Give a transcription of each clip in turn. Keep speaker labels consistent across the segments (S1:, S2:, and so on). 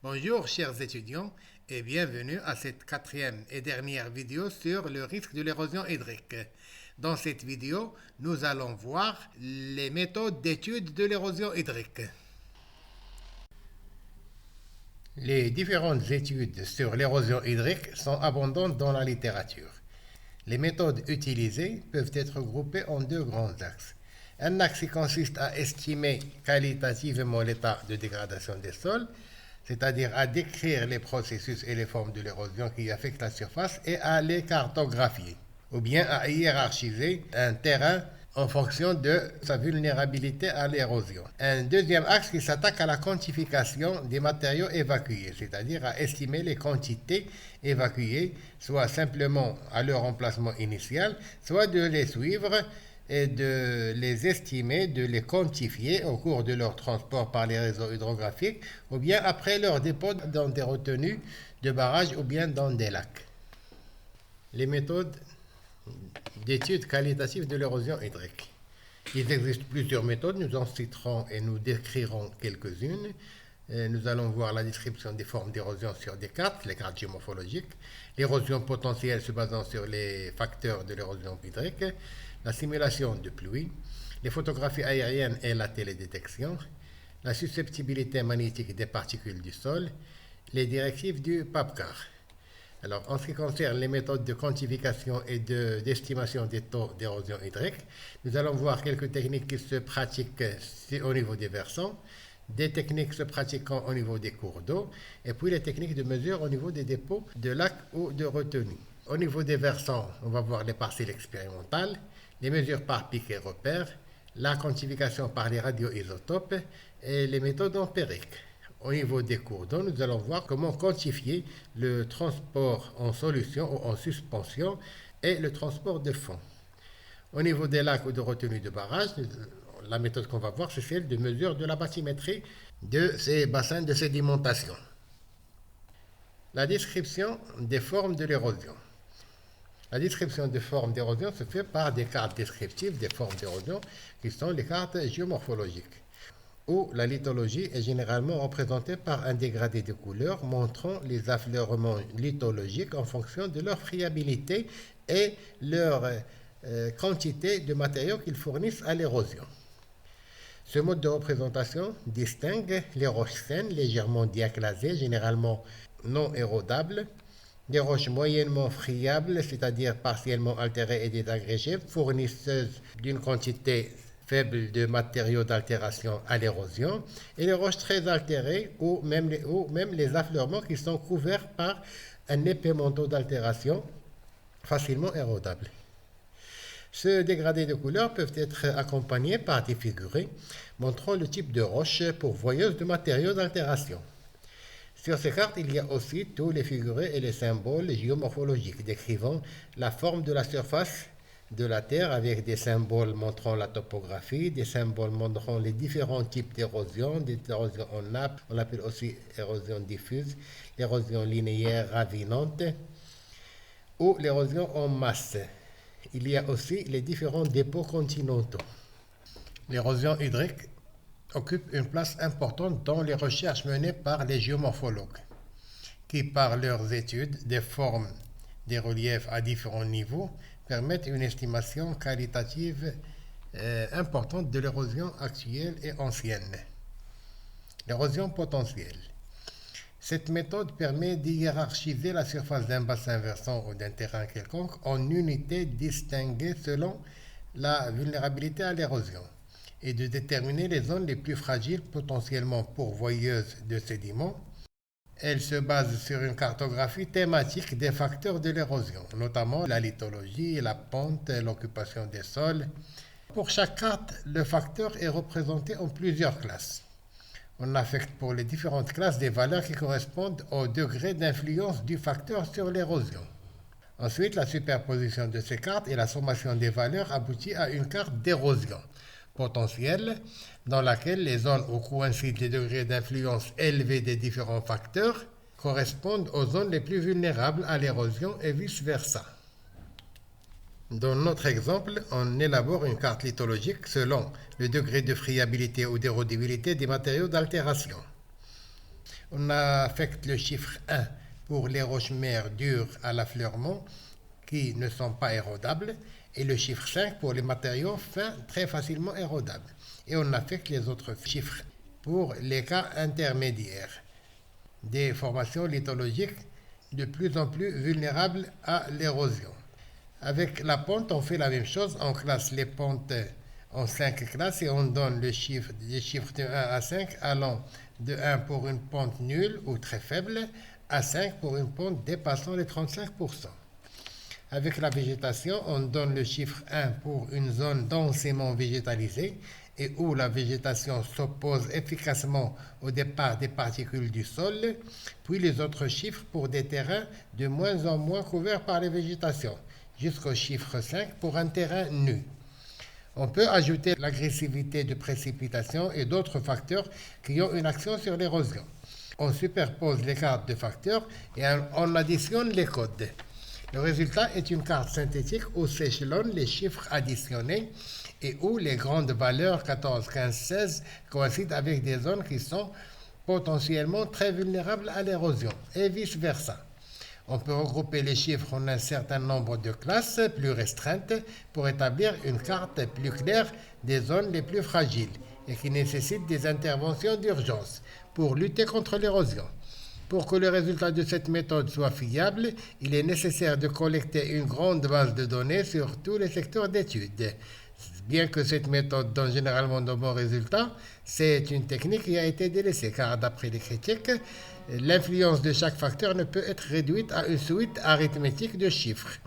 S1: Bonjour chers étudiants et bienvenue à cette quatrième et dernière vidéo sur le risque de l'érosion hydrique. Dans cette vidéo, nous allons voir les méthodes d'étude de l'érosion hydrique. Les différentes études sur l'érosion hydrique sont abondantes dans la littérature. Les méthodes utilisées peuvent être groupées en deux grands axes. Un axe qui consiste à estimer qualitativement l'état de dégradation des sols, c'est-à-dire à décrire les processus et les formes de l'érosion qui affectent la surface et à les cartographier, ou bien à hiérarchiser un terrain en fonction de sa vulnérabilité à l'érosion. Un deuxième axe qui s'attaque à la quantification des matériaux évacués, c'est-à-dire à estimer les quantités évacuées, soit simplement à leur emplacement initial, soit de les suivre et de les estimer, de les quantifier au cours de leur transport par les réseaux hydrographiques ou bien après leur dépôt dans des retenues de barrages ou bien dans des lacs. Les méthodes d'étude qualitative de l'érosion hydrique. Il existe plusieurs méthodes, nous en citerons et nous décrirons quelques-unes. Nous allons voir la description des formes d'érosion sur des cartes, les cartes géomorphologiques, l'érosion potentielle se basant sur les facteurs de l'érosion hydrique, la simulation de pluie, les photographies aériennes et la télédétection, la susceptibilité magnétique des particules du sol, les directives du PAPCAR. Alors, en ce qui concerne les méthodes de quantification et d'estimation des taux d'érosion hydrique, nous allons voir quelques techniques qui se pratiquent au niveau des versants, des techniques se pratiquant au niveau des cours d'eau, et puis les techniques de mesure au niveau des dépôts de lacs ou de retenues. Au niveau des versants, on va voir les parcelles expérimentales, les mesures par pic et repères, la quantification par les radioisotopes et les méthodes empiriques. Au niveau des cours d'eau, nous allons voir comment quantifier le transport en solution ou en suspension et le transport de fond. Au niveau des lacs ou de retenues de barrage, la méthode qu'on va voir, c'est celle de mesure de la bathymétrie de ces bassins de sédimentation. La description des formes de l'érosion. La description des formes d'érosion se fait par des cartes descriptives des formes d'érosion qui sont les cartes géomorphologiques, où la lithologie est généralement représentée par un dégradé de couleur montrant les affleurements lithologiques en fonction de leur friabilité et leur quantité de matériaux qu'ils fournissent à l'érosion. Ce mode de représentation distingue les roches saines légèrement diaclasées, généralement non érodables, des roches moyennement friables, c'est-à-dire partiellement altérées et désagrégées, fournisseuses d'une quantité faible de matériaux d'altération à l'érosion, et les roches très altérées ou même les affleurements qui sont couverts par un épais manteau d'altération facilement érodable. Ce dégradé de couleur peuvent être accompagnés par des figurés montrant le type de roche pourvoyeuse de matériaux d'altération. Sur ces cartes, il y a aussi tous les figurés et les symboles géomorphologiques décrivant la forme de la surface de la Terre avec des symboles montrant la topographie, des symboles montrant les différents types d'érosion, des érosions en nappe, on l'appelle aussi érosion diffuse, l'érosion linéaire ravinante ou l'érosion en masse. Il y a aussi les différents dépôts continentaux. L'érosion hydrique occupe une place importante dans les recherches menées par les géomorphologues, qui par leurs études des formes des reliefs à différents niveaux permettent une estimation qualitative importante de l'érosion actuelle et ancienne. L'érosion potentielle. Cette méthode permet d'hiérarchiser la surface d'un bassin versant ou d'un terrain quelconque en unités distinguées selon la vulnérabilité à l'érosion et de déterminer les zones les plus fragiles potentiellement pourvoyeuses de sédiments. Elle se base sur une cartographie thématique des facteurs de l'érosion, notamment la lithologie, la pente, l'occupation des sols. Pour chaque carte, le facteur est représenté en plusieurs classes. On affecte pour les différentes classes des valeurs qui correspondent au degré d'influence du facteur sur l'érosion. Ensuite, la superposition de ces cartes et la sommation des valeurs aboutit à une carte d'érosion potentielle dans laquelle les zones où coïncident les degrés d'influence élevés des différents facteurs correspondent aux zones les plus vulnérables à l'érosion et vice-versa. Dans notre exemple, on élabore une carte lithologique selon le degré de friabilité ou d'érodabilité des matériaux d'altération. On affecte le chiffre 1 pour les roches-mères dures à l'affleurement qui ne sont pas érodables et le chiffre 5 pour les matériaux fins très facilement érodables. Et on affecte les autres chiffres pour les cas intermédiaires, des formations lithologiques de plus en plus vulnérables à l'érosion. Avec la pente, on fait la même chose, on classe les pentes en 5 classes et on donne les chiffres de 1 à 5 allant de 1 pour une pente nulle ou très faible à 5 pour une pente dépassant les 35%. Avec la végétation, on donne le chiffre 1 pour une zone densément végétalisée et où la végétation s'oppose efficacement au départ des particules du sol, puis les autres chiffres pour des terrains de moins en moins couverts par les végétations, jusqu'au chiffre 5 pour un terrain nu. On peut ajouter l'agressivité de précipitation et d'autres facteurs qui ont une action sur l'érosion. On superpose les cartes de facteurs et on additionne les codes. Le résultat est une carte synthétique où s'échelonnent les chiffres additionnés et où les grandes valeurs 14, 15, 16 coïncident avec des zones qui sont potentiellement très vulnérables à l'érosion et vice-versa. On peut regrouper les chiffres en un certain nombre de classes plus restreintes pour établir une carte plus claire des zones les plus fragiles et qui nécessitent des interventions d'urgence pour lutter contre l'érosion. Pour que le résultat de cette méthode soit fiable, il est nécessaire de collecter une grande base de données sur tous les secteurs d'études. Bien que cette méthode donne généralement de bons résultats, c'est une technique qui a été délaissée car d'après les critiques, l'influence de chaque facteur ne peut être réduite à une suite arithmétique de chiffres.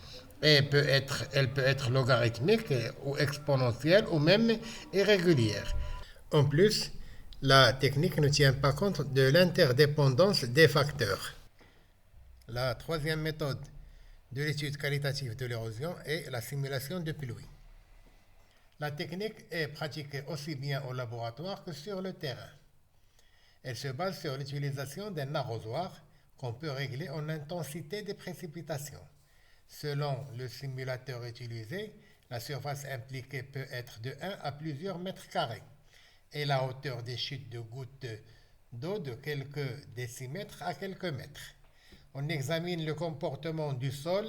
S1: Elle peut être logarithmique ou exponentielle ou même irrégulière. En plus, la technique ne tient pas compte de l'interdépendance des facteurs. La troisième méthode de l'étude qualitative de l'érosion est la simulation de pluie. La technique est pratiquée aussi bien au laboratoire que sur le terrain. Elle se base sur l'utilisation d'un arrosoir qu'on peut régler en intensité des précipitations. Selon le simulateur utilisé, la surface impliquée peut être de 1 à plusieurs mètres carrés et la hauteur des chutes de gouttes d'eau de quelques décimètres à quelques mètres. On examine le comportement du sol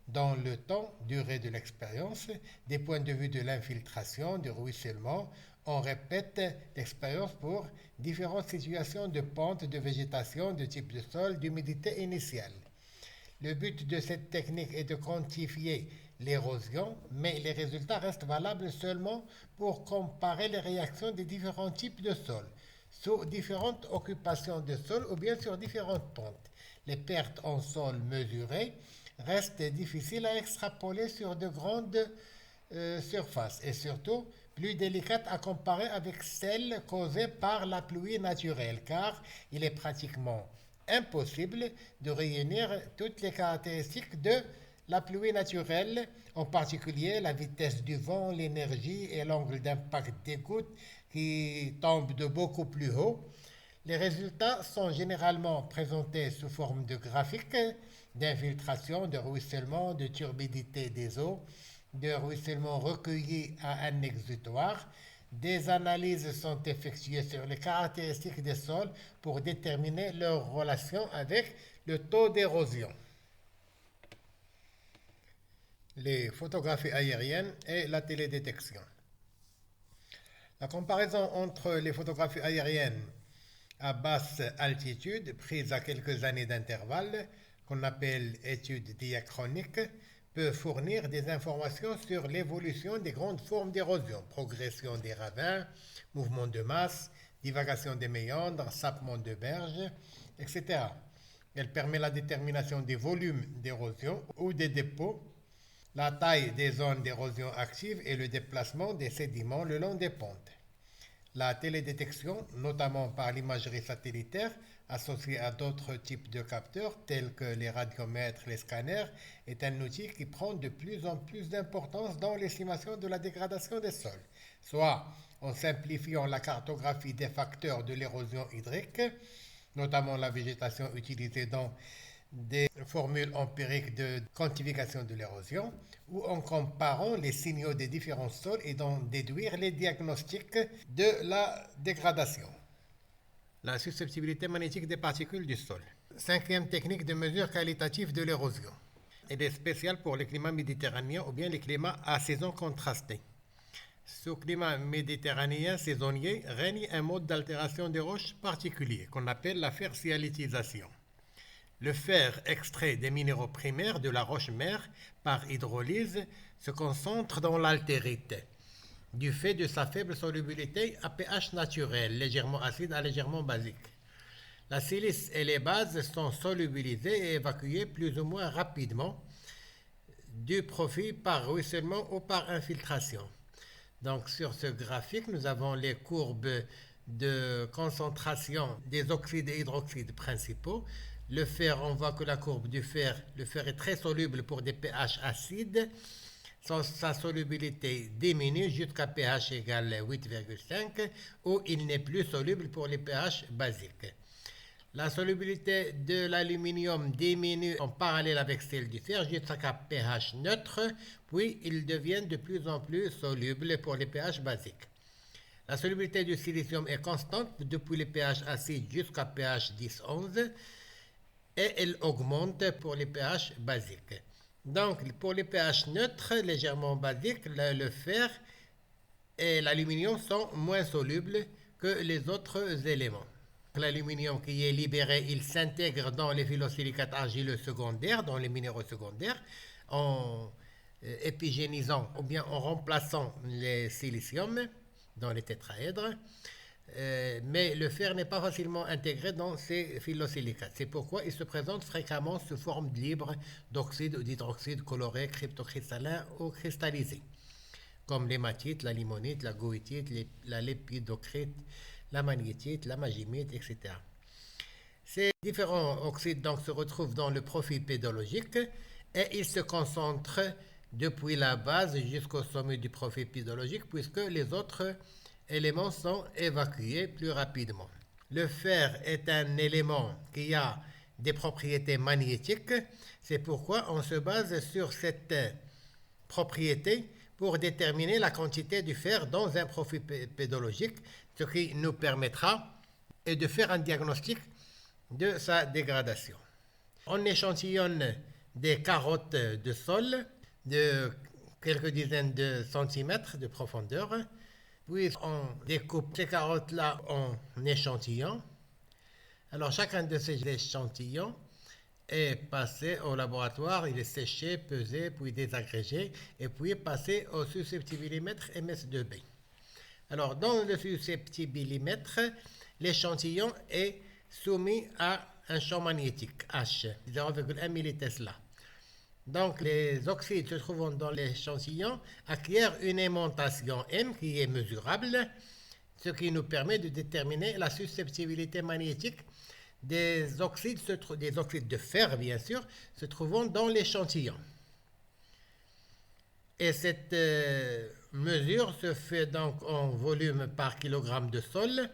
S1: dans le temps, durée de l'expérience, des points de vue de l'infiltration, du ruissellement. On répète l'expérience pour différentes situations de pente, de végétation, de type de sol, d'humidité initiale. Le but de cette technique est de quantifier l'érosion, mais les résultats restent valables seulement pour comparer les réactions des différents types de sols, sous différentes occupations de sol ou bien sur différentes pentes. Les pertes en sol mesurées restent difficiles à extrapoler sur de grandes surfaces et surtout plus délicates à comparer avec celles causées par la pluie naturelle car il est pratiquement impossible de réunir toutes les caractéristiques de la pluie naturelle, en particulier la vitesse du vent, l'énergie et l'angle d'impact des gouttes qui tombent de beaucoup plus haut. Les résultats sont généralement présentés sous forme de graphiques d'infiltration, de ruissellement, de turbidité des eaux, de ruissellement recueilli à un exutoire. Des analyses sont effectuées sur les caractéristiques des sols pour déterminer leur relation avec le taux d'érosion. Les photographies aériennes et la télédétection. La comparaison entre les photographies aériennes à basse altitude, prises à quelques années d'intervalle, qu'on appelle études diachroniques, peut fournir des informations sur l'évolution des grandes formes d'érosion, progression des ravins, mouvement de masse, divagation des méandres, sapement de berges, etc. Elle permet la détermination des volumes d'érosion ou des dépôts, la taille des zones d'érosion active et le déplacement des sédiments le long des pentes. La télédétection, notamment par l'imagerie satellitaire, associée à d'autres types de capteurs tels que les radiomètres, les scanners, est un outil qui prend de plus en plus d'importance dans l'estimation de la dégradation des sols, soit en simplifiant la cartographie des facteurs de l'érosion hydrique, notamment la végétation utilisée dans des formules empiriques de quantification de l'érosion, ou en comparant les signaux des différents sols et d'en déduire les diagnostics de la dégradation. la susceptibilité magnétique des particules du sol. Cinquième technique de mesure qualitative de l'érosion. Elle est spéciale pour les climats méditerranéens ou bien les climats à saison contrastée. Sous climat méditerranéen saisonnier règne un mode d'altération des roches particulier qu'on appelle la fercialitisation. Le fer extrait des minéraux primaires de la roche-mère par hydrolyse se concentre dans l'altérite du fait de sa faible solubilité à pH naturel, légèrement acide à légèrement basique. La silice et les bases sont solubilisées et évacuées plus ou moins rapidement du profit par ruissellement ou par infiltration. Donc sur ce graphique, nous avons les courbes de concentration des oxydes et hydroxydes principaux. Le fer, on voit que la courbe du fer, le fer est très soluble pour des pH acides. Sa solubilité diminue jusqu'à pH égale 8,5 où il n'est plus soluble pour les pH basiques. La solubilité de l'aluminium diminue en parallèle avec celle du fer jusqu'à pH neutre, puis il devient de plus en plus soluble pour les pH basiques. La solubilité du silicium est constante depuis les pH acides jusqu'à pH 10-11 et elle augmente pour les pH basiques. Donc, pour les pH neutres, légèrement basiques, le fer et l'aluminium sont moins solubles que les autres éléments. L'aluminium qui est libéré, il s'intègre dans les phyllosilicates argileux secondaires, dans les minéraux secondaires, en épigénisant ou bien en remplaçant les siliciums dans les tétraèdres. Mais le fer n'est pas facilement intégré dans ces phyllosilicates. C'est pourquoi il se présente fréquemment sous forme libre d'oxyde ou d'hydroxyde coloré, cryptocristallin ou cristallisé, comme l'hématite, la limonite, la goethite, la lépidocrite, la magnétite, la magimite, etc. Ces différents oxydes donc se retrouvent dans le profil pédologique et ils se concentrent depuis la base jusqu'au sommet du profil pédologique puisque les autres éléments sont évacués plus rapidement. Le fer est un élément qui a des propriétés magnétiques. C'est pourquoi on se base sur cette propriété pour déterminer la quantité du fer dans un profil pédologique, ce qui nous permettra de faire un diagnostic de sa dégradation. On échantillonne des carottes de sol de quelques dizaines de centimètres de profondeur. Puis on découpe ces carottes-là en échantillons. Alors chacun de ces échantillons est passé au laboratoire, il est séché, pesé, puis désagrégé, et puis passé au susceptibillimètre MS2B. Alors dans le susceptibillimètre, l'échantillon est soumis à un champ magnétique H, 0,1 millitesla. Donc les oxydes se trouvant dans l'échantillon acquièrent une aimantation M qui est mesurable, ce qui nous permet de déterminer la susceptibilité magnétique des oxydes de fer, bien sûr, se trouvant dans l'échantillon. Et cette mesure se fait donc en volume par kilogramme de sol,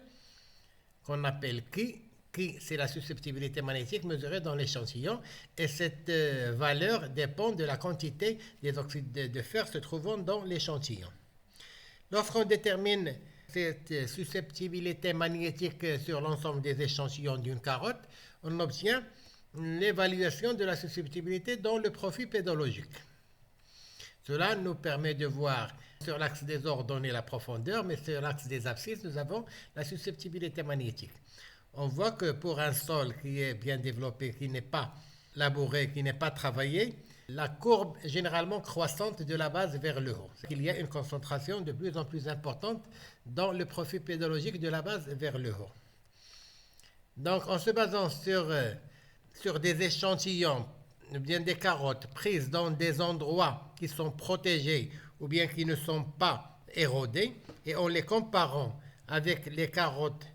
S1: qu'on appelle Ki. Qui, c'est la susceptibilité magnétique mesurée dans l'échantillon, et cette valeur dépend de la quantité des oxydes de fer se trouvant dans l'échantillon. Lorsqu'on détermine cette susceptibilité magnétique sur l'ensemble des échantillons d'une carotte, on obtient l'évaluation de la susceptibilité dans le profil pédologique. Cela nous permet de voir sur l'axe des ordonnées la profondeur, mais sur l'axe des abscisses, nous avons la susceptibilité magnétique. On voit que pour un sol qui est bien développé, qui n'est pas labouré, qui n'est pas travaillé, la courbe est généralement croissante de la base vers le haut. Il y a une concentration de plus en plus importante dans le profil pédologique de la base vers le haut. Donc en se basant sur des échantillons, bien des carottes prises dans des endroits qui sont protégés ou bien qui ne sont pas érodés, et en les comparant avec les carottes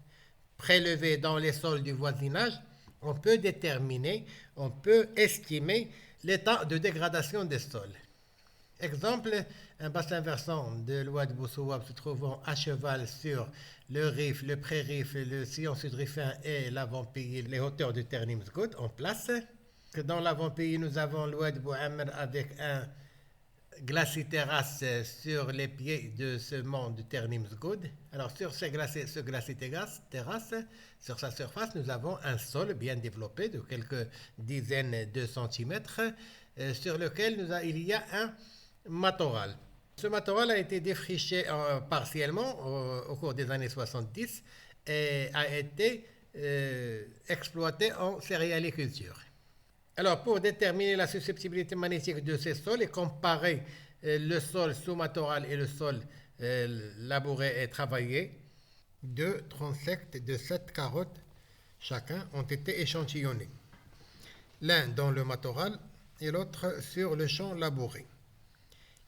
S1: prélevés dans les sols du voisinage, on peut estimer l'état de dégradation des sols. Exemple, un bassin versant de l'Oued Boussouab se trouvant à cheval sur le Rif, le pré-Rif, le sillon sud-rifin et l'avant-pays, les hauteurs de Ternimsgout en place. Dans l'avant-pays, nous avons l'Oued Bouamr avec un glacis-terrasse sur les pieds de ce mont de Ternimsgoed. Alors sur ce glacis-terrasse, sur sa surface, nous avons un sol bien développé de quelques dizaines de centimètres sur lequel il y a un matorral. Ce matorral a été défriché partiellement au cours des années 70 et a été exploité en céréaliculture. Alors, pour déterminer la susceptibilité magnétique de ces sols et comparer le sol sous-matorral et le sol labouré et travaillé, 2 troncs secs de 7 carottes chacun ont été échantillonnés. L'un dans le matorral et l'autre sur le champ labouré.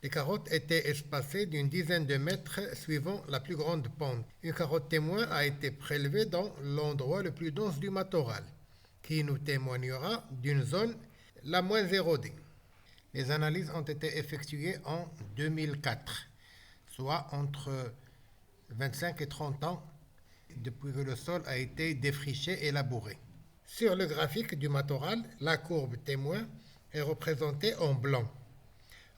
S1: Les carottes étaient espacées d'une dizaine de mètres suivant la plus grande pente. Une carotte témoin a été prélevée dans l'endroit le plus dense du matorral, qui nous témoignera d'une zone la moins érodée. Les analyses ont été effectuées en 2004, soit entre 25 et 30 ans depuis que le sol a été défriché et labouré. Sur le graphique du matorral, la courbe témoin est représentée en blanc.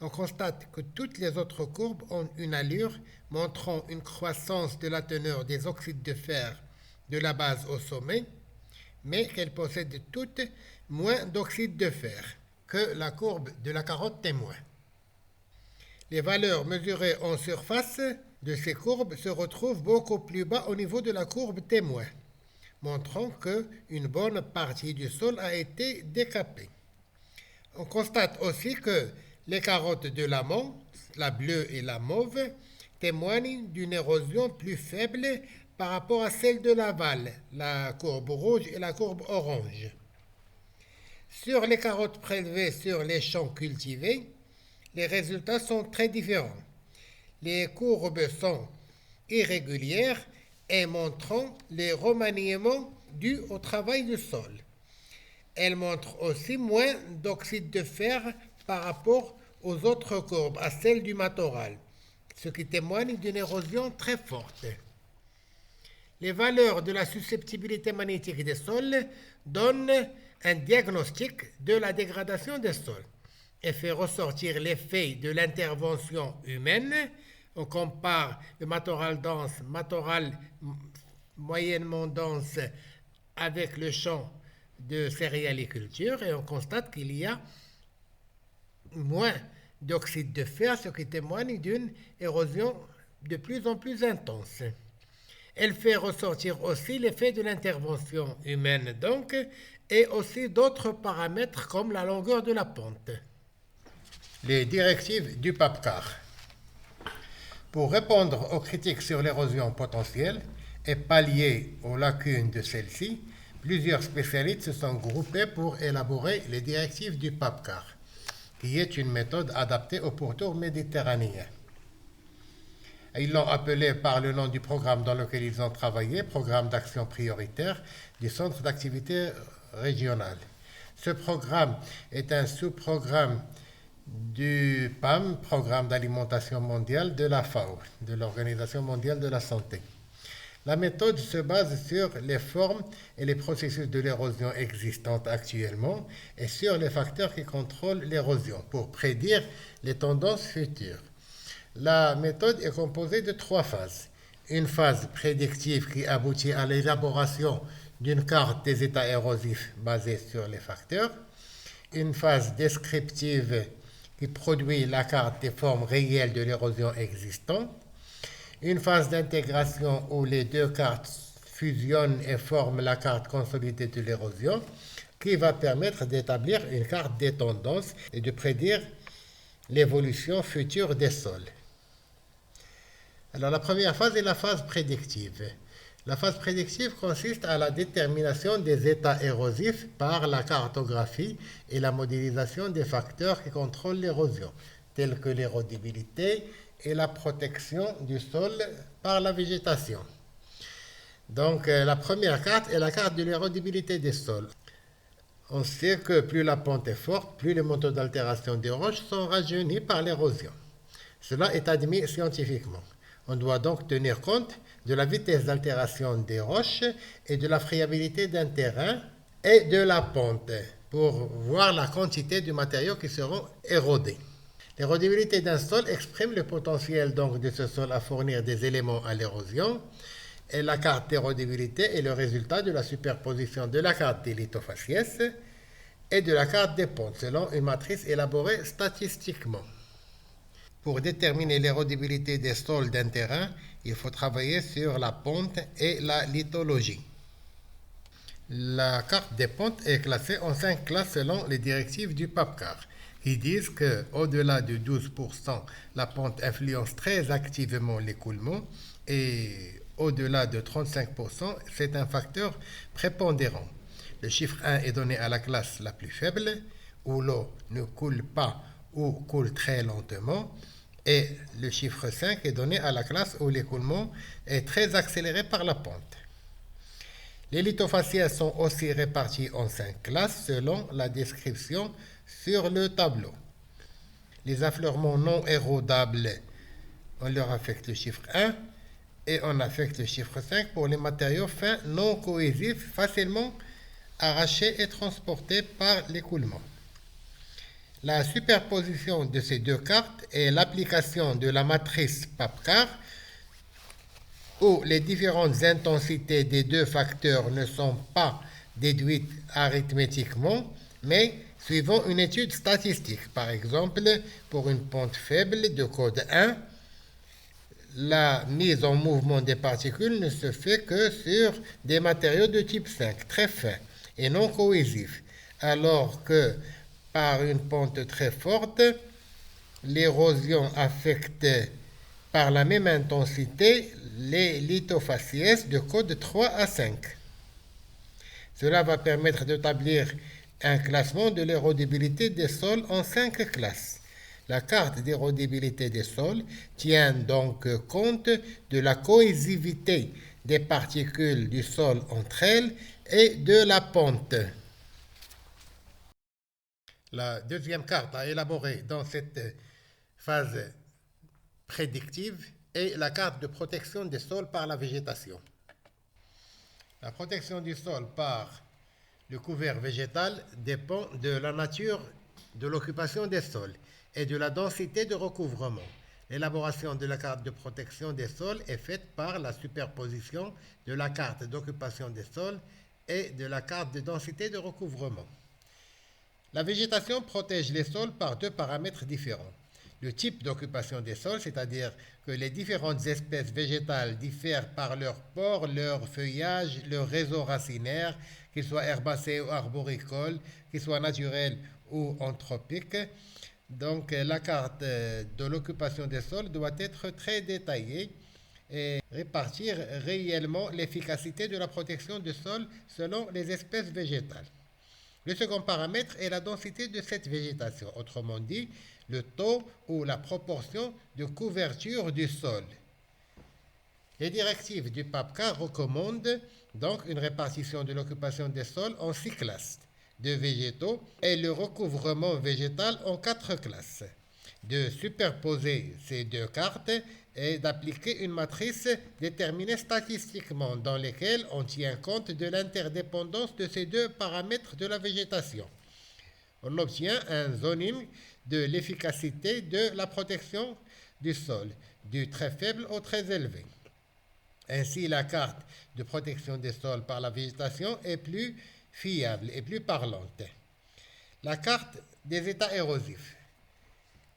S1: On constate que toutes les autres courbes ont une allure montrant une croissance de la teneur des oxydes de fer de la base au sommet, mais qu'elles possèdent toutes moins d'oxyde de fer que la courbe de la carotte témoin. Les valeurs mesurées en surface de ces courbes se retrouvent beaucoup plus bas au niveau de la courbe témoin, montrant qu'une bonne partie du sol a été décapée. On constate aussi que les carottes de l'amont, la bleue et la mauve, témoignent d'une érosion plus faible par rapport à celle de l'aval, la courbe rouge et la courbe orange. Sur les carottes prélevées sur les champs cultivés, les résultats sont très différents. Les courbes sont irrégulières et montrant les remaniements dus au travail du sol. Elles montrent aussi moins d'oxyde de fer par rapport aux autres courbes, à celles du matorral, ce qui témoigne d'une érosion très forte. Les valeurs de la susceptibilité magnétique des sols donnent un diagnostic de la dégradation des sols et fait ressortir l'effet de l'intervention humaine. On compare le matorral dense, matorral moyennement dense avec le champ de céréaliculture et on constate qu'il y a moins d'oxyde de fer, ce qui témoigne d'une érosion de plus en plus intense. Elle fait ressortir aussi l'effet de l'intervention humaine donc, et aussi d'autres paramètres comme la longueur de la pente.
S2: Les directives du PAPCAR. Pour répondre aux critiques sur l'érosion potentielle et pallier aux lacunes de celle-ci, plusieurs spécialistes se sont groupés pour élaborer les directives du PAPCAR, qui est une méthode adaptée au pourtour méditerranéen. Ils l'ont appelé par le nom du programme dans lequel ils ont travaillé, Programme d'action prioritaire du Centre d'activité régional. Ce programme est un sous-programme du PAM, Programme d'alimentation mondiale de la FAO, de l'Organisation mondiale de la santé. La méthode se base sur les formes et les processus de l'érosion existantes actuellement et sur les facteurs qui contrôlent l'érosion pour prédire les tendances futures. La méthode est composée de 3 phases. Une phase prédictive qui aboutit à l'élaboration d'une carte des états érosifs basée sur les facteurs. Une phase descriptive qui produit la carte des formes réelles de l'érosion existante. Une phase d'intégration où les deux cartes fusionnent et forment la carte consolidée de l'érosion qui va permettre d'établir une carte des tendances et de prédire l'évolution future des sols. Alors la première phase est la phase prédictive. La phase prédictive consiste à la détermination des états érosifs par la cartographie et la modélisation des facteurs qui contrôlent l'érosion, tels que l'érodibilité et la protection du sol par la végétation. Donc la première carte est la carte de l'érodibilité des sols. On sait que plus la pente est forte, plus les manteaux d'altération des roches sont rajeunis par l'érosion. Cela est admis scientifiquement. On doit donc tenir compte de la vitesse d'altération des roches et de la friabilité d'un terrain et de la pente pour voir la quantité de matériaux qui seront érodés.
S1: L'érodibilité d'un sol exprime le potentiel donc de ce sol à fournir des éléments à l'érosion. Et la carte d'érodibilité est le résultat de la superposition de la carte des lithofaciès et de la carte des pentes selon une matrice élaborée statistiquement. Pour déterminer l'érodibilité des sols d'un terrain, il faut travailler sur la pente et la lithologie. La carte des pentes est classée en 5 classes selon les directives du PAPCAR, qui disent qu'au-delà de 12%, la pente influence très activement l'écoulement et au-delà de 35%, c'est un facteur prépondérant. Le chiffre 1 est donné à la classe la plus faible, où l'eau ne coule pas ou coule très lentement, et le chiffre 5 est donné à la classe où l'écoulement est très accéléré par la pente. Les lithofaciès sont aussi répartis en 5 classes selon la description sur le tableau. Les affleurements non érodables, on leur affecte le chiffre 1 et on affecte le chiffre 5 pour les matériaux fins non cohésifs facilement arrachés et transportés par l'écoulement. La superposition de ces deux cartes est l'application de la matrice PAPCAR où les différentes intensités des deux facteurs ne sont pas déduites arithmétiquement, mais suivant une étude statistique. Par exemple, pour une pente faible de code 1, la mise en mouvement des particules ne se fait que sur des matériaux de type 5, très fins et non cohésifs, alors que par une pente très forte, l'érosion affecte par la même intensité les lithofaciès de code 3 à 5. Cela va permettre d'établir un classement de l'érodibilité des sols en 5 classes. La carte d'érodibilité des sols tient donc compte de la cohésivité des particules du sol entre elles et de la pente. La deuxième carte à élaborer dans cette phase prédictive est la carte de protection des sols par la végétation. La protection du sol par le couvert végétal dépend de la nature de l'occupation des sols et de la densité de recouvrement. L'élaboration de la carte de protection des sols est faite par la superposition de la carte d'occupation des sols et de la carte de densité de recouvrement. La végétation protège les sols par deux paramètres différents. Le type d'occupation des sols, c'est-à-dire que les différentes espèces végétales diffèrent par leur port, leur feuillage, leur réseau racinaire, qu'ils soient herbacés ou arboricoles, qu'ils soient naturels ou anthropiques. Donc la carte de l'occupation des sols doit être très détaillée et répartir réellement l'efficacité de la protection des sols selon les espèces végétales. Le second paramètre est la densité de cette végétation, autrement dit, le taux ou la proportion de couverture du sol. Les directives du PAPCAR recommandent donc une répartition de l'occupation des sols en 6 classes de végétaux et le recouvrement végétal en 4 classes. De superposer ces deux cartes et d'appliquer une matrice déterminée statistiquement dans laquelle on tient compte de l'interdépendance de ces deux paramètres de la végétation. On obtient un zoning de l'efficacité de la protection du sol, du très faible au très élevé. Ainsi, la carte de protection des sols par la végétation est plus fiable et plus parlante. La carte des états érosifs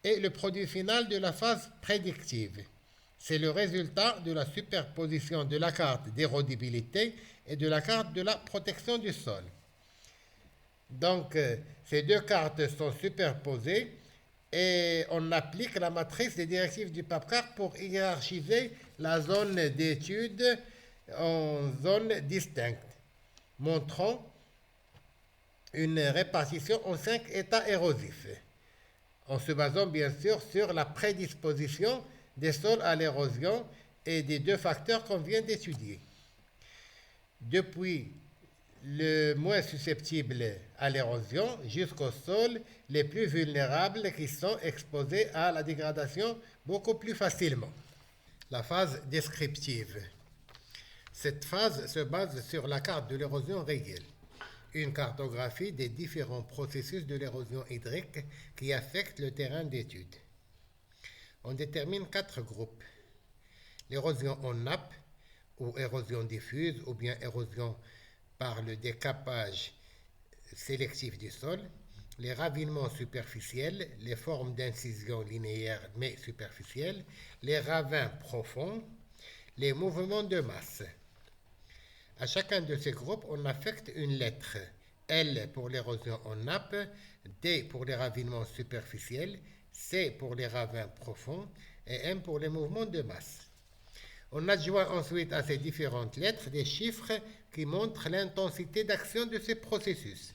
S1: est le produit final de la phase prédictive. C'est le résultat de la superposition de la carte d'érodibilité et de la carte de la protection du sol. Donc, ces deux cartes sont superposées et on applique la matrice des directives du PAPCAR pour hiérarchiser la zone d'étude en zones distinctes, montrant une répartition en 5 états érosifs, en se basant bien sûr sur la prédisposition des sols à l'érosion et des deux facteurs qu'on vient d'étudier. Depuis le moins susceptible à l'érosion jusqu'aux sols les plus vulnérables qui sont exposés à la dégradation beaucoup plus facilement. La phase descriptive. Cette phase se base sur la carte de l'érosion réelle, une cartographie des différents processus de l'érosion hydrique qui affectent le terrain d'étude.
S2: On détermine 4 groupes. L'érosion en nappe, ou érosion diffuse, ou bien érosion par le décapage sélectif du sol, les ravinements superficiels, les formes d'incision linéaires mais superficielles, les ravins profonds, les mouvements de masse. À chacun de ces groupes, on affecte une lettre. L pour l'érosion en nappe, D pour les ravinements superficiels, C pour les ravins profonds et M pour les mouvements de masse. On adjoint ensuite à ces différentes lettres des chiffres qui montrent l'intensité d'action de ces processus.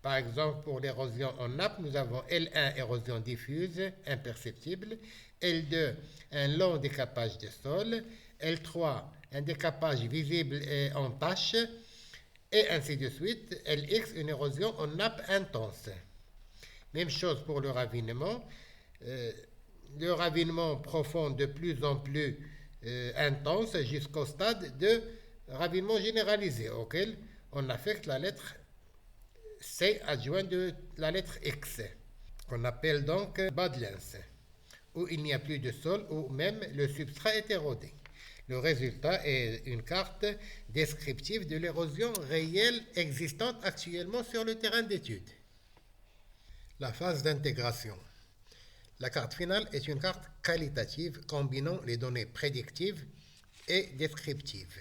S2: Par exemple, pour l'érosion en nappe, nous avons L1, érosion diffuse, imperceptible, L2, un long décapage de sol, L3, un décapage visible et en tache, et ainsi de suite, Lx, une érosion en nappe intense. Même chose pour le ravinement. Le ravinement profond de plus en plus intense jusqu'au stade de ravinement généralisé, auquel on affecte la lettre C adjoint de la lettre X, qu'on appelle donc Badlands, où il n'y a plus de sol, où même le substrat est érodé. Le résultat est une carte descriptive de l'érosion réelle existante actuellement sur le terrain d'étude. La phase d'intégration. La carte finale est une carte qualitative combinant les données prédictives et descriptives.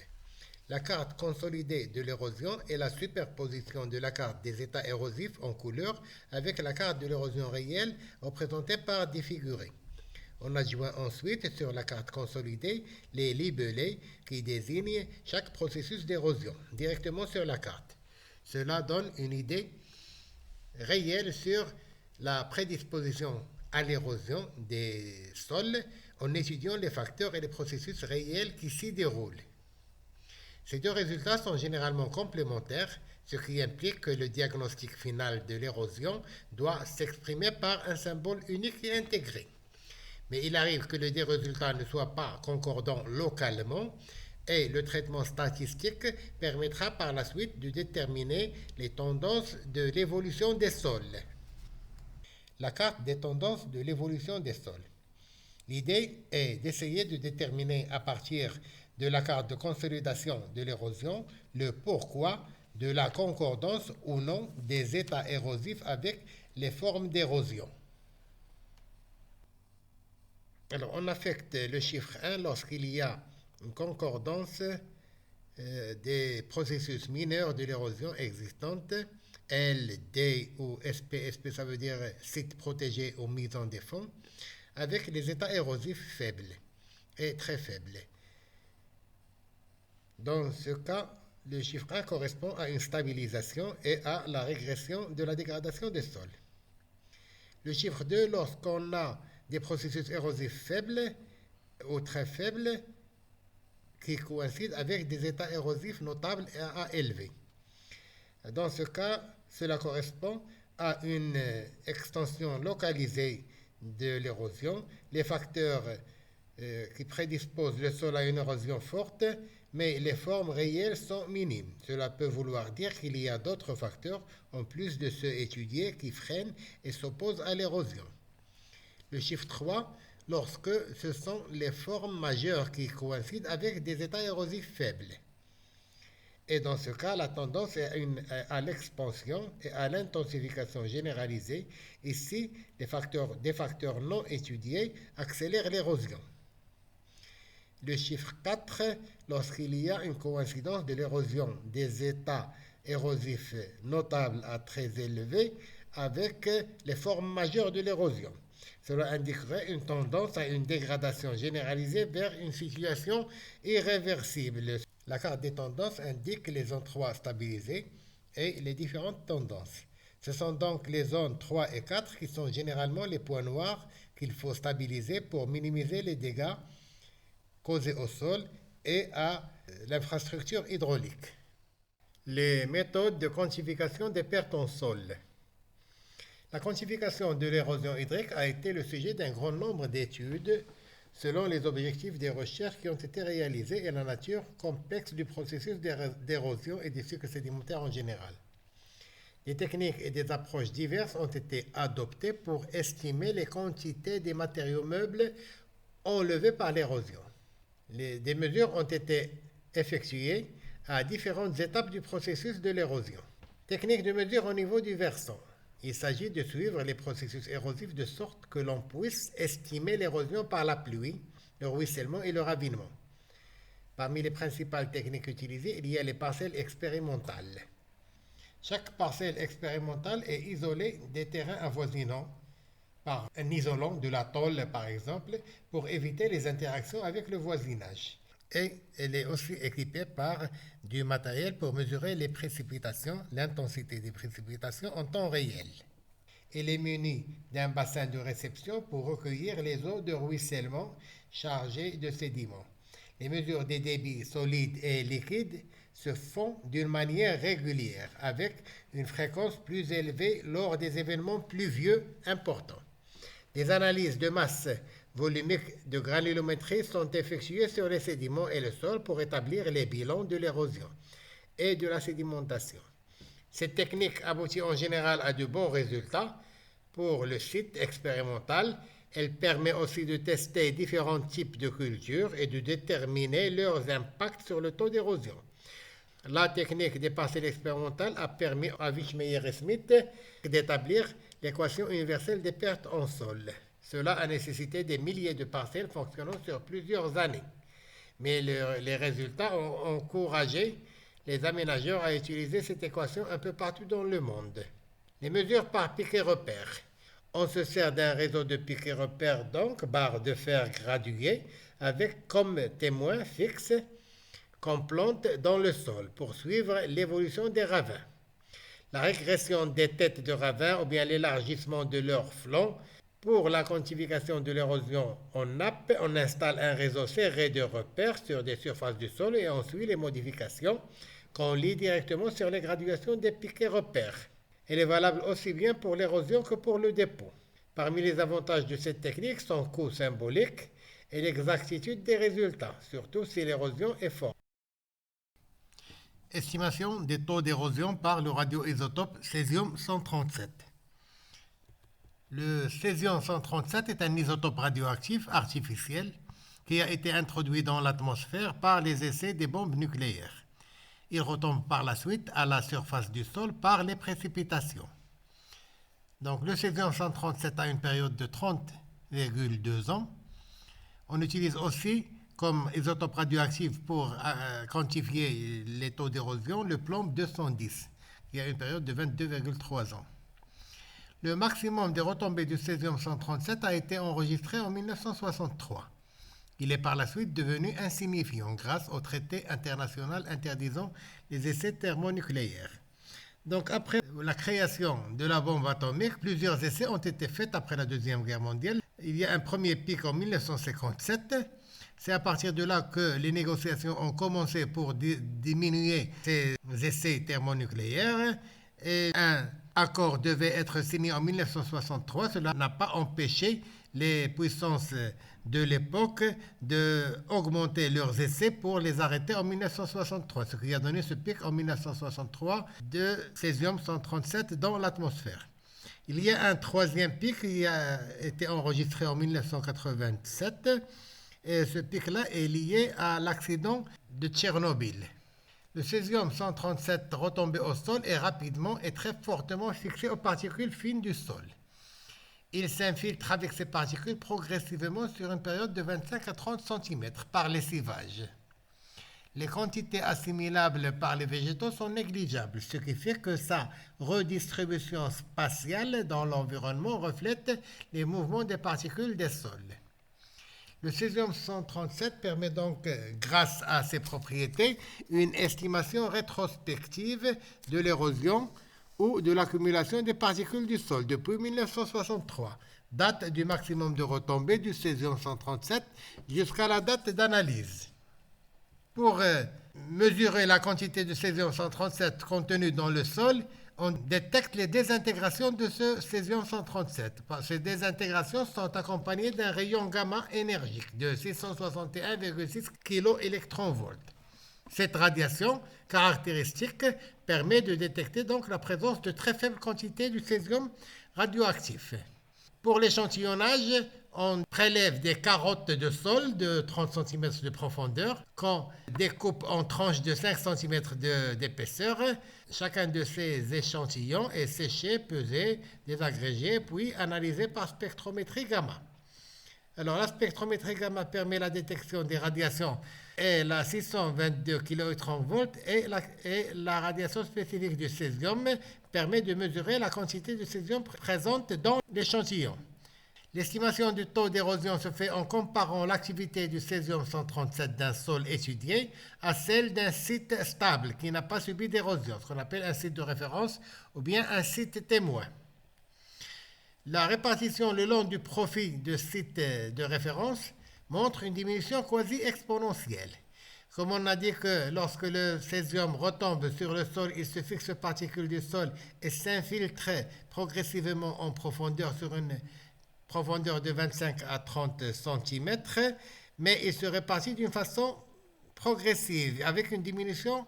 S2: La carte consolidée de l'érosion est la superposition de la carte des états érosifs en couleur avec la carte de l'érosion réelle représentée par des figurés. On adjoint ensuite sur la carte consolidée les libellés qui désignent chaque processus d'érosion directement sur la carte. Cela donne une idée réelle sur la prédisposition à l'érosion des sols en étudiant les facteurs et les processus réels qui s'y déroulent. Ces deux résultats sont généralement complémentaires, ce qui implique que le diagnostic final de l'érosion doit s'exprimer par un symbole unique et intégré. Mais il arrive que les deux résultats ne soient pas concordants localement et le traitement statistique permettra par la suite de déterminer les tendances de l'évolution des sols. La carte des tendances de l'évolution des sols. L'idée est d'essayer de déterminer à partir de la carte de consolidation de l'érosion le pourquoi de la concordance ou non des états érosifs avec les formes d'érosion. Alors, on affecte le chiffre 1 lorsqu'il y a une concordance des processus mineurs de l'érosion existantes, L, D ou SP, SP ça veut dire site protégé ou mise en défense, avec les états érosifs faibles et très faibles. Dans ce cas, le chiffre 1 correspond à une stabilisation et à la régression de la dégradation des sols. Le chiffre 2, lorsqu'on a des processus érosifs faibles ou très faibles qui coïncident avec des états érosifs notables à élevés. Dans ce cas, cela correspond à une extension localisée de l'érosion, les facteurs qui prédisposent le sol à une érosion forte, mais les formes réelles sont minimes. Cela peut vouloir dire qu'il y a d'autres facteurs, en plus de ceux étudiés, qui freinent et s'opposent à l'érosion. Le chiffre 3, lorsque ce sont les formes majeures qui coïncident avec des états érosifs faibles. Et dans ce cas, la tendance est à l'expansion et à l'intensification généralisée. Ici, des facteurs non étudiés accélèrent l'érosion. Le chiffre 4, lorsqu'il y a une coïncidence de l'érosion des états érosifs notables à très élevés avec les formes majeures de l'érosion. Cela indiquerait une tendance à une dégradation généralisée vers une situation irréversible. La carte des tendances indique les zones 3 stabilisées et les différentes tendances. Ce sont donc les zones 3 et 4 qui sont généralement les points noirs qu'il faut stabiliser pour minimiser les dégâts causés au sol et à l'infrastructure hydraulique. Les méthodes de quantification des pertes en sol. La quantification de l'érosion hydrique a été le sujet d'un grand nombre d'études selon les objectifs des recherches qui ont été réalisées et la nature complexe du processus d'érosion et des cycles sédimentaires en général.
S1: Des techniques et des approches diverses ont été adoptées pour estimer les quantités des matériaux meubles enlevés par l'érosion. Des mesures ont été effectuées à différentes étapes du processus de l'érosion. Technique de mesure au niveau du versant. Il s'agit de suivre les processus érosifs de sorte que l'on puisse estimer l'érosion par la pluie, le ruissellement et le ravinement. Parmi les principales techniques utilisées, il y a les parcelles expérimentales. Chaque parcelle expérimentale est isolée des terrains avoisinants par un isolant de la tôle par exemple pour éviter les interactions avec le voisinage. Et elle est aussi équipée par du matériel pour mesurer les précipitations, l'intensité des précipitations en temps réel. Elle est munie d'un bassin de réception pour recueillir les eaux de ruissellement chargées de sédiments. Les mesures des débits solides et liquides se font d'une manière régulière, avec une fréquence plus élevée lors des événements pluvieux importants. Des analyses de masse volumique de granulométrie sont effectuées sur les sédiments et le sol pour établir les bilans de l'érosion et de la sédimentation. Cette technique aboutit en général à de bons résultats pour le site expérimental. Elle permet aussi de tester différents types de cultures et de déterminer leurs impacts sur le taux d'érosion. La technique des parcelles expérimentales a permis à Wichmeyer et Smith d'établir l'équation universelle des pertes en sol. Cela a nécessité des milliers de parcelles fonctionnant sur plusieurs années. Mais les résultats ont encouragé les aménageurs à utiliser cette équation un peu partout dans le monde. Les mesures par piquet-repère. On se sert d'un réseau de piquets-repères, donc barres de fer graduées, avec comme témoin fixe qu'on plante dans le sol pour suivre l'évolution des ravins. La régression des têtes de ravins ou bien l'élargissement de leurs flancs. Pour la quantification de l'érosion en nappe, on installe un réseau serré de repères sur des surfaces du sol et on suit les modifications qu'on lit directement sur les graduations des piquets repères. Elle est valable aussi bien pour l'érosion que pour le dépôt. Parmi les avantages de cette technique, son coût symbolique et l'exactitude des résultats, surtout si l'érosion est forte. Estimation des taux d'érosion par le radioisotope césium-137. Le césium-137 est un isotope radioactif artificiel qui a été introduit dans l'atmosphère par les essais des bombes nucléaires. Il retombe par la suite à la surface du sol par les précipitations. Donc le césium-137 a une période de 30,2 ans. On utilise aussi comme isotope radioactif pour quantifier les taux d'érosion le plomb 210 qui a une période de 22,3 ans. Le maximum des retombées du césium-137 a été enregistré en 1963. Il est par la suite devenu insignifiant grâce au traité international interdisant les essais thermonucléaires. Donc après la création de la bombe atomique, plusieurs essais ont été faits après la Deuxième Guerre mondiale. Il y a un premier pic en 1957. C'est à partir de là que les négociations ont commencé pour diminuer ces essais thermonucléaires. Et un accord devait être signé en 1963. Cela n'a pas empêché les puissances de l'époque d'augmenter leurs essais pour les arrêter en 1963, ce qui a donné ce pic en 1963 de césium-137 dans l'atmosphère. Il y a un troisième pic qui a été enregistré en 1987 et ce pic-là est lié à l'accident de Tchernobyl. Le césium-137 retombé au sol est rapidement et très fortement fixé aux particules fines du sol. Il s'infiltre avec ces particules progressivement sur une période de 25 à 30 cm par lessivage. Les quantités assimilables par les végétaux sont négligeables, ce qui fait que sa redistribution spatiale dans l'environnement reflète les mouvements des particules des sols. Le césium-137 permet donc, grâce à ses propriétés, une estimation rétrospective de l'érosion ou de l'accumulation des particules du sol depuis 1963, date du maximum de retombées du césium-137 jusqu'à la date d'analyse. Pour mesurer la quantité de césium-137 contenue dans le sol, on détecte les désintégrations de ce césium-137. Ces désintégrations sont accompagnées d'un rayon gamma énergique de 661,6 kV. Cette radiation caractéristique permet de détecter donc la présence de très faibles quantités du césium radioactif. Pour l'échantillonnage, on prélève des carottes de sol de 30 cm de profondeur qu'on découpe en tranches de 5 cm d'épaisseur. Chacun de ces échantillons est séché, pesé, désagrégé, puis analysé par spectrométrie gamma. Alors, la spectrométrie gamma permet la détection des radiations et la 622 kV et la radiation spécifique du césium permet de mesurer la quantité de césium présente dans l'échantillon. L'estimation du taux d'érosion se fait en comparant l'activité du césium-137 d'un sol étudié à celle d'un site stable qui n'a pas subi d'érosion, ce qu'on appelle un site de référence ou bien un site témoin. La répartition le long du profil de site de référence montre une diminution quasi exponentielle. Comme on a dit que lorsque le césium retombe sur le sol, il se fixe aux particules du sol et s'infiltre progressivement en profondeur sur une profondeur de 25 à 30 cm, mais il se répartit d'une façon progressive, avec une diminution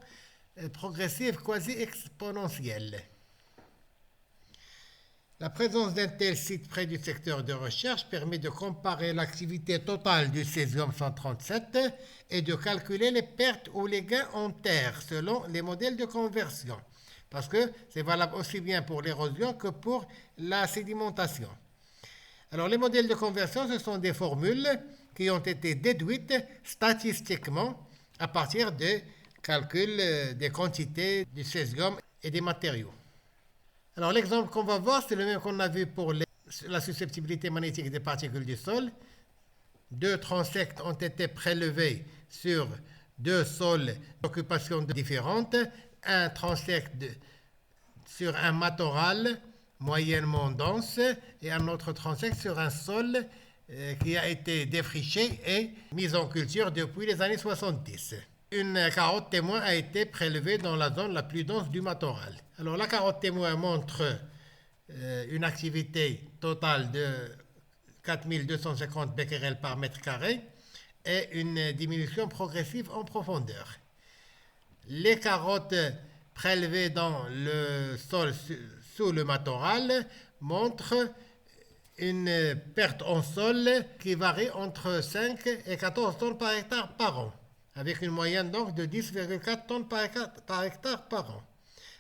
S1: progressive quasi exponentielle. La présence d'un tel site près du secteur de recherche permet de comparer l'activité totale du césium-137 et de calculer les pertes ou les gains en terre selon les modèles de conversion, parce que c'est valable aussi bien pour l'érosion que pour la sédimentation. Alors, les modèles de conversion, ce sont des formules qui ont été déduites statistiquement à partir des calculs des quantités du césium et des matériaux. Alors, l'exemple qu'on va voir, c'est le même qu'on a vu pour la susceptibilité magnétique des particules du sol. 2 transects ont été prélevés sur 2 sols d'occupation différentes. Un transect sur un mattoral moyennement dense et un autre transect sur un sol qui a été défriché et mis en culture depuis les années 70. Une carotte témoin a été prélevée dans la zone la plus dense du mattoral. Alors la carotte témoin montre une activité totale de 4250 becquerels par mètre carré et une diminution progressive en profondeur. Les carottes prélevées dans le sol sous le mattoral montrent une perte en sol qui varie entre 5 et 14 tonnes par hectare par an, avec une moyenne donc de 10,4 tonnes par hectare par an.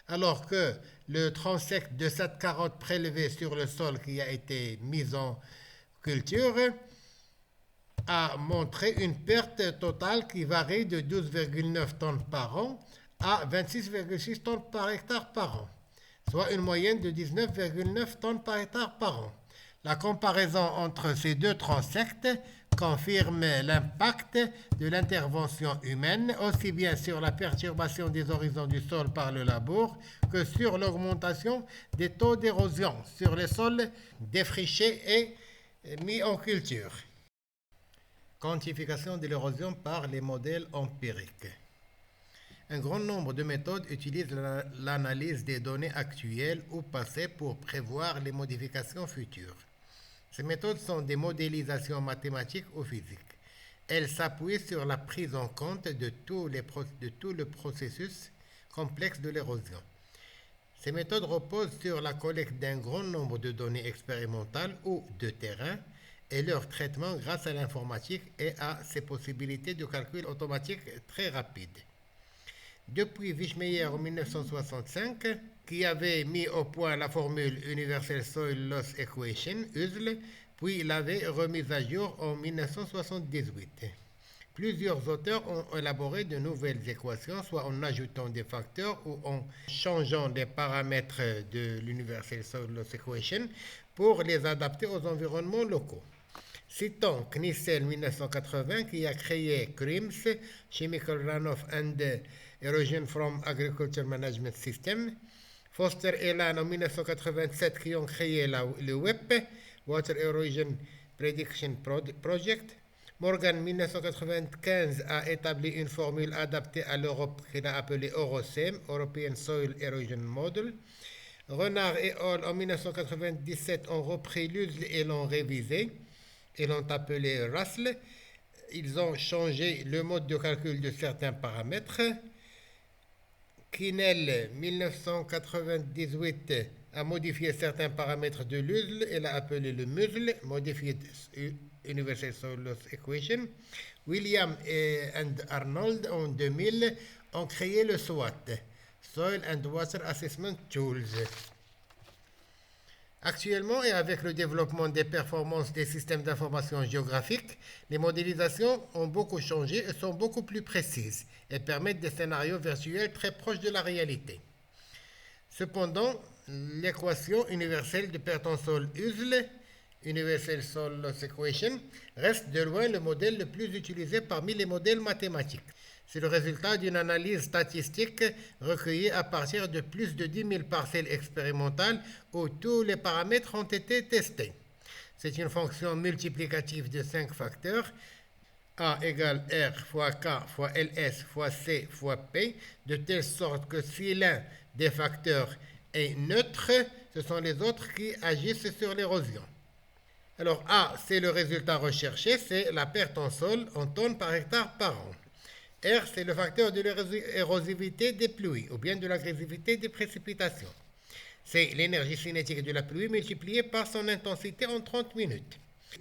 S1: Alors que le transect de cette carotte prélevée sur le sol qui a été mise en culture a montré une perte totale qui varie de 12,9 tonnes par an à 26,6 tonnes par hectare par an, soit une moyenne de 19,9 tonnes par hectare par an. La comparaison entre ces deux transects confirme l'impact de l'intervention humaine, aussi bien sur la perturbation des horizons du sol par le labour que sur l'augmentation des taux d'érosion sur les sols défrichés et mis en culture. Quantification de l'érosion par les modèles empiriques. Un grand nombre de méthodes utilisent l'analyse des données actuelles ou passées pour prévoir les modifications futures. Ces méthodes sont des modélisations mathématiques ou physiques. Elles s'appuient sur la prise en compte de tout le processus complexe de l'érosion. Ces méthodes reposent sur la collecte d'un grand nombre de données expérimentales ou de terrain et leur traitement grâce à l'informatique et à ses possibilités de calcul automatique très rapides. Depuis Wischmeyer en 1965, qui avait mis au point la formule Universal Soil Loss Equation, USL, puis l'avait remise à jour en 1978. Plusieurs auteurs ont élaboré de nouvelles équations, soit en ajoutant des facteurs ou en changeant des paramètres de l'Universal Soil Loss Equation pour les adapter aux environnements locaux. Citons Kniesel 1980 qui a créé CRIMS, Chemical Runoff and Erosion from Agriculture Management System, Foster et Lan en 1987 qui ont créé le WEP, Water Erosion Prediction Project. Morgan 1995 a établi une formule adaptée à l'Europe qu'il a appelée EuroSEM, European Soil Erosion Model. Renard et Hall en 1997 ont repris l'USL et l'ont révisé et l'ont appelé RASL.
S2: ils ont changé le mode de calcul de certains paramètres. Kinel, 1998, a modifié certains paramètres de l'USL et l'a appelé le MUSL, Modified Universal Soil Loss Equation. William et Arnold, en 2000, ont créé le SWAT, Soil and Water Assessment Tools. Actuellement, et avec le développement des performances des systèmes d'information géographique, les modélisations ont beaucoup changé et sont beaucoup plus précises et permettent des scénarios virtuels très proches de la réalité. Cependant, l'équation universelle de perte en sol USL, Universal Soil Loss Equation, reste de loin le modèle le plus utilisé parmi les modèles mathématiques. C'est le résultat d'une analyse statistique recueillie à partir de plus de 10 000 parcelles expérimentales où tous les paramètres ont été testés. C'est une fonction multiplicative de 5 facteurs. A égale R fois K fois LS fois C fois P, de telle sorte que si l'un des facteurs est neutre, ce sont les autres qui agissent sur l'érosion. Alors A, c'est le résultat recherché, c'est la perte en sol en tonnes par hectare par an. R, c'est le facteur de l'érosivité des pluies ou bien de l'agressivité des précipitations. C'est l'énergie cinétique de la pluie multipliée par son intensité en 30 minutes.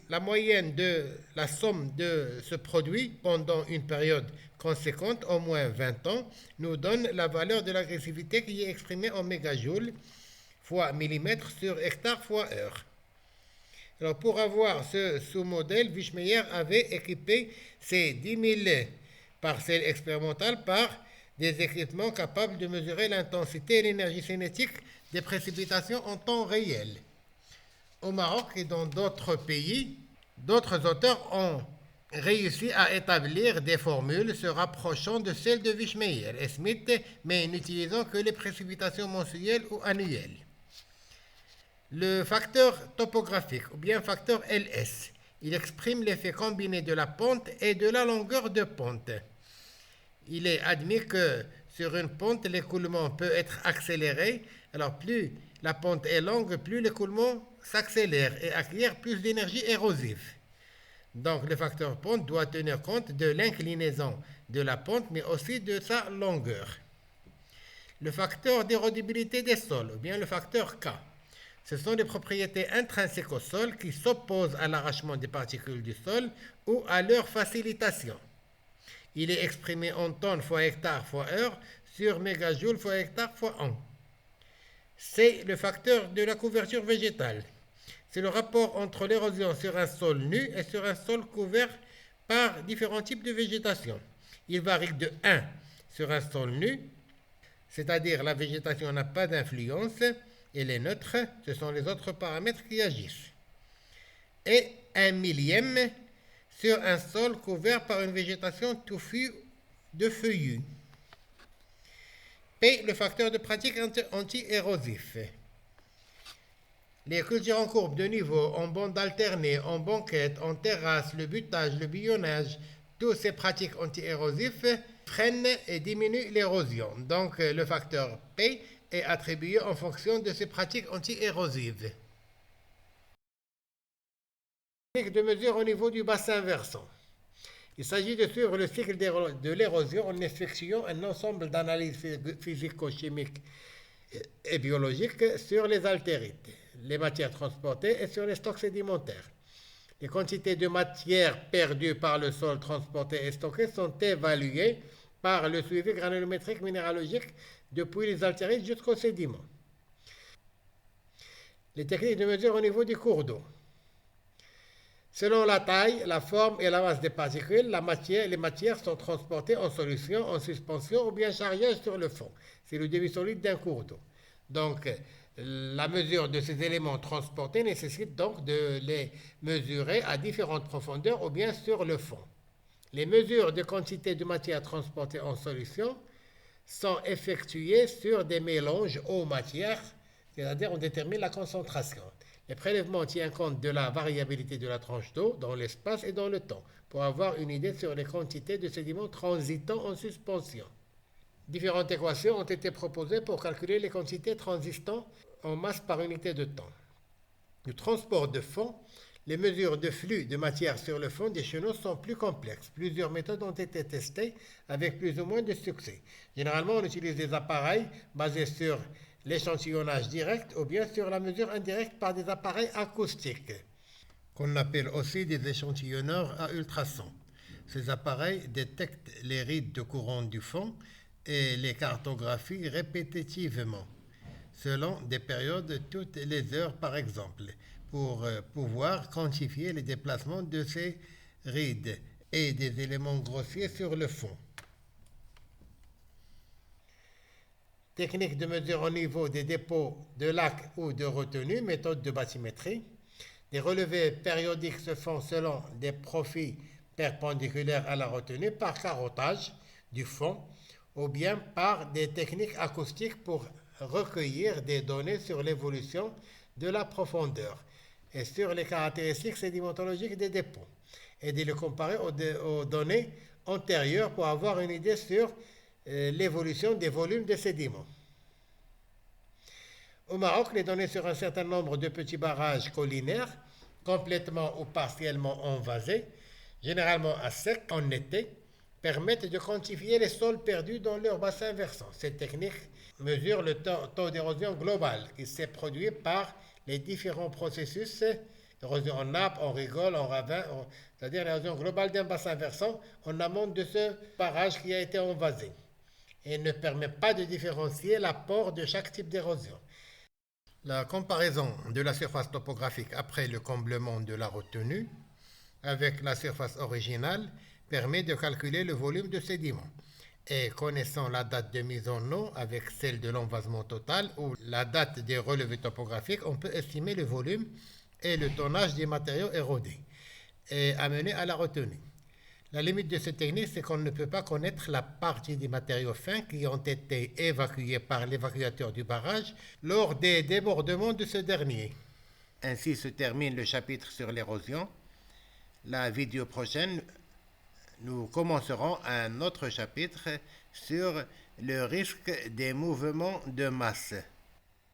S2: La moyenne de la somme de ce produit pendant une période conséquente, au moins 20 ans, nous donne la valeur de l'agressivité qui est exprimée en mégajoules fois millimètre sur hectare fois heure. Alors pour avoir ce sous-modèle, Wischmeyer avait équipé ces 10 000 parcelles expérimentales par des équipements capables de mesurer l'intensité et l'énergie cinétique des précipitations en temps réel. Au Maroc et dans d'autres pays, d'autres auteurs ont réussi à établir des formules se rapprochant de celles de Wischmeyer et Smith, mais n'utilisant que les précipitations mensuelles ou annuelles. Le facteur topographique, ou bien facteur LS, il exprime l'effet combiné de la pente et de la longueur de pente. Il est admis que sur une pente, l'écoulement peut être accéléré. Alors plus la pente est longue, plus l'écoulement s'accélère et acquiert plus d'énergie érosive. Donc le facteur pente doit tenir compte de l'inclinaison de la pente, mais aussi de sa longueur. Le facteur d'érodibilité des sols, ou bien le facteur K, ce sont des propriétés intrinsèques au sol qui s'opposent à l'arrachement des particules du sol ou à leur facilitation. Il est exprimé en tonnes fois hectare fois heure sur mégajoules fois hectare fois an. C'est le facteur de la couverture végétale. C'est le rapport entre l'érosion sur un sol nu et sur un sol couvert par différents types de végétation. Il varie de 1 sur un sol nu, c'est-à-dire la végétation n'a pas d'influence, et les neutres, ce sont les autres paramètres qui agissent. Et 1 millième sur un sol couvert par une végétation touffue de feuillus. P, le facteur de pratique anti-érosif. Les cultures en courbe de niveau, en bande alternée, en banquette, en terrasse, le butage, le billonnage, toutes ces pratiques anti-érosives freinent et diminuent l'érosion. Donc le facteur P est attribué en fonction de ces pratiques anti-érosives. De mesure au niveau du bassin versant. Il s'agit de suivre le cycle de l'érosion en effectuant un ensemble d'analyses physico-chimiques et biologiques sur les altérites, les matières transportées et sur les stocks sédimentaires. Les quantités de matière perdues par le sol transporté et stockées sont évaluées par le suivi granulométrique minéralogique depuis les altérites jusqu'aux sédiments. Les techniques de mesure au niveau du cours d'eau. Selon la taille, la forme et la masse des particules, les matières sont transportées en solution, en suspension ou bien chargées sur le fond. C'est le débit solide d'un cours d'eau. Donc, la mesure de ces éléments transportés nécessite donc de les mesurer à différentes profondeurs ou bien sur le fond. Les mesures de quantité de matière transportée en solution sont effectuées sur des mélanges eau-matière, c'est-à-dire on détermine la concentration. Les prélèvements tiennent compte de la variabilité de la tranche d'eau dans l'espace et dans le temps, pour avoir une idée sur les quantités de sédiments transitant en suspension. Différentes équations ont été proposées pour calculer les quantités transistant en masse par unité de temps. Le transport de fond,
S1: Les mesures de flux de matière sur le fond des chenaux sont plus complexes. Plusieurs méthodes ont été testées avec plus ou moins de succès. Généralement, on utilise des appareils basés sur l'échantillonnage direct ou bien sur la mesure indirecte par des appareils acoustiques, qu'on appelle aussi des échantillonneurs à ultrasons. Ces appareils détectent les rides de courant du fond et les cartographient répétitivement, selon des périodes toutes les heures par exemple, pour pouvoir quantifier les déplacements de ces rides et des éléments grossiers sur le fond. Technique de mesure au niveau des dépôts de lac ou de retenue, méthode de bathymétrie. Des relevés périodiques se font selon des profils perpendiculaires à la retenue par carottage du fond ou bien par des techniques acoustiques pour recueillir des données sur l'évolution de la profondeur et sur les caractéristiques sédimentologiques des dépôts et de les comparer aux données antérieures pour avoir une idée sur l'évolution des volumes de sédiments. Au Maroc, les données sur un certain nombre de petits barrages collinaires, complètement ou partiellement envasés, généralement à sec en été, permettent de quantifier les sols perdus dans leur bassin versant. Cette technique mesure le taux d'érosion global qui s'est produit par les différents processus, érosion en nappe, en rigole, en ravin, c'est-à-dire l'érosion globale d'un bassin versant en amont de ce barrage qui a été envasé, et ne permet pas de différencier l'apport de chaque type d'érosion. La comparaison de la surface topographique après le comblement de la retenue avec la surface originale permet de calculer le volume de sédiments. Et connaissant la date de mise en eau avec celle de l'envasement total ou la date des relevés topographiques, on peut estimer le volume et le tonnage des matériaux érodés et amenés à la retenue. La limite de cette technique, c'est qu'on ne peut pas connaître la partie des matériaux fins qui ont été évacués par l'évacuateur du barrage lors des débordements de ce dernier. Ainsi se termine le chapitre sur l'érosion. La vidéo prochaine, nous commencerons un autre chapitre sur le risque des mouvements de masse.